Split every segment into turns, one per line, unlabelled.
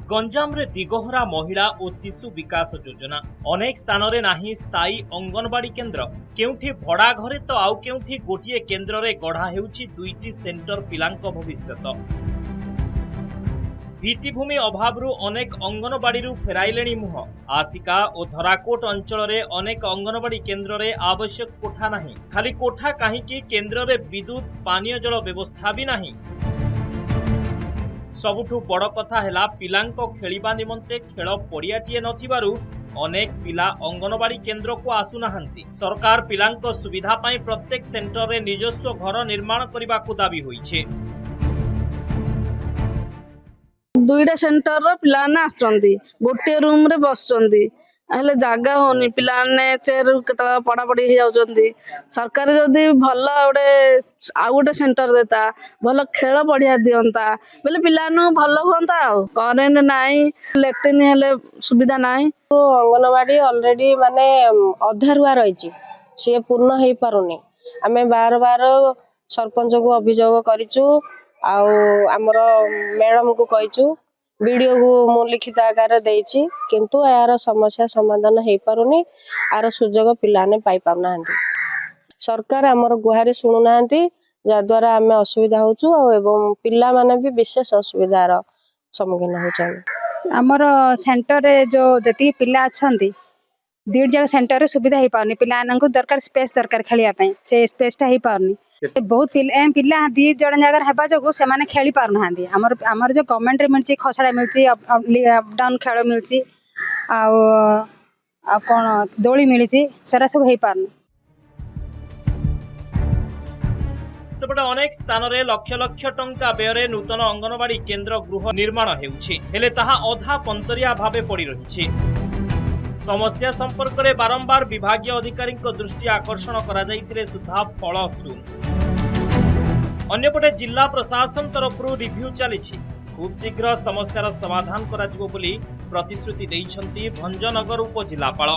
गंजाम रे दिगहरा महिला और शिशु विकास योजना अनेक स्थान रे नाही स्थायी अंगनवाड़ी केन्द्र केउठी भड़ा घरे तो आउ केउठी गोटिए केन्द्र रे गढ़ा हेउची दुईटी सेंटर पिलांक भविष्यत भित्तिभूमि अभाव अनेक अंगनवाड़ी फेराइले मुह आसिका और धराकोट अंचल रे अनेक अंगनवाड़ी केन्द्र रे आवश्यक कोठा नाही खाली कोठा कहीं केन्द्र रे विद्युत पानीय जल व्यवस्था भी नाही। सबुठु बड़ कथा है पिलांको खेलिबा निमंते खेल पड़ियाटिए नथिबारु अनेक पिला अंगनवाड़ी केन्द्र को आसुनाहांती। सरकार पिलांको सुविधा पाई प्रत्येक सेंटर रे निजस्व घर निर्माण करने को दाबी होइछे।
दुईटा सेंटर रो पिलाने आछंती गोटे रूम रे बसचंती हेले जागा होनी पिलाने चेयर केतला पड़ा पड़ी हो जाउचंती। सरकार जदी भल गोटे आ गोटे सेंटर देता भल खेल पड़िया दियंता बेले पिलानु भल होंता। करेंट नाही लैट्रिन हेले सुविधा नाही।
अंगनवाड़ी ऑलरेडी माने अधारुआ रही सी पूर्ण हो पारुनी। आमे बार बार सरपंच को अभियोग करिचु आमर मैडम को कहीचु वीडियो को मु लिखित आकार देइछि किंतु यार समस्या समाधान हो पारुनी। यार सुजोग पिलाने पाई पाउना। सरकार आमर गुहारी शुणु नांती जद्वारा आमे असुविधा होचु एवं पिला माने भी विशेष असुविधार सम्मुखीन होचन।
आमर सेंटर रे जो जति पिला अछंती दीड जगह सेंटर रे सुविधा हो पाउनी। पिला दरकार स्पेस दरकार खेलिया पई से स्पेसटा हो पाउनी। बहुत पिला दी जन जगह हेबा जो से माने खेली पार नहांती। हमर जो गवर्नमेंट रे मिलची खसड़ा मिलची अप डाउन खेल मिलची आ कोन दोली मिलची सारा सब हे पारनी।
सेपटे अनेक स्थान रे लक्ष लक्ष टंका व्यय नूतन अंगनवाड़ी केन्द्र गृह निर्माण हेउछि हेले ताहा अधा पंतरिया भावे पड़ी रहिछि। समस्या संपर्क में बारंबार विभागीय अधिकारी दृष्टि आकर्षण करा जाइतिले सुधा फल शून्य। अन्यपटे जिला प्रशासन तरफ रिव्यू चली खूब शीघ्र समस्यार समाधान करा जिवो बोली प्रतिश्रुति देइछंती भंजनगर उपजिलापाल।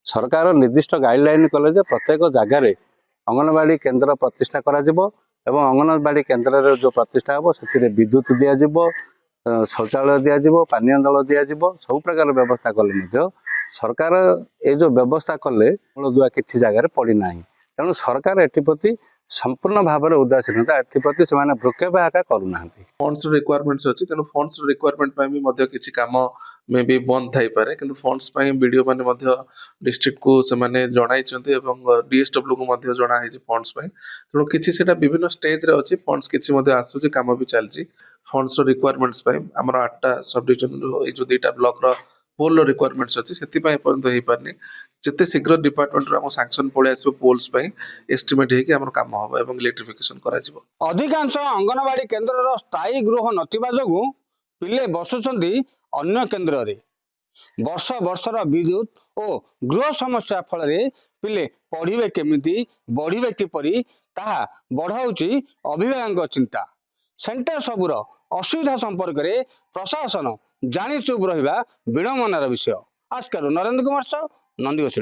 सरकार निर्दिष्ट गाइडलाइन कले जे प्रत्येक जगार अंगनवाड़ी केन्द्र प्रतिष्ठा करा जिवो एवं अंगनवाड़ी केन्द्र जो प्रतिष्ठा हो से विद्युत दिज्व शौचालय दिज्व पानीय जल दिज्व सब प्रकार व्यवस्था कले सरकार ये जो व्यवस्था कले मूलदुआ किसी जगह पड़ी ना। तेणु सरकार एप्रति संपूर्ण भाव में उदासीनता एप्रति से भ्रुक्षेप आका करूना।
फंड्स रिक्वायरमेंट्स अच्छी तेणु फंड्स रिक्वायरमेंट भी किसी काम में भी बंद थी पारे किंतु फंड्स वीडियो माने डिस्ट्रिक्ट को से जणाई डीएसडब्ल्यू को जनाई फंड्स तेणु किसी से विभिन्न स्टेज रे अच्छी फंड्स किसी आसूँ काम भी चलती। फंड्स रिक्वायरमेंट्स आमर 8टा सब डिविजन जो 2टा ब्लॉक रो पोल रिक्वायरमेंट्स अच्छी से पर्यंत हो पारनी। जिते शीघ्र डिपार्टमेंट रो सैंक्शन पड़े आसो पोल्स एस्टिमेट होगी आम काम हम और इलेक्ट्रिफिकेशन करा।
अधिकांश अंगनवाड़ी केन्द्र रो स्थायी गृह नथिबा जोगु पिले बसुचंदी अन्य केन्द्र रे। वर्ष वर्षर विद्युत और गृह समस्या फल पिले पढ़िबे केमिति बढ़िबे किपरि ताहा बढ़ाउची अभिभावक चिंता। सेंटर सबुर असुविधा संपर्क में प्रशासन जानी चुप रहिबा विडंबनार विषय। आस्कर नरेंद्र कुमार साहु नंदीघोष।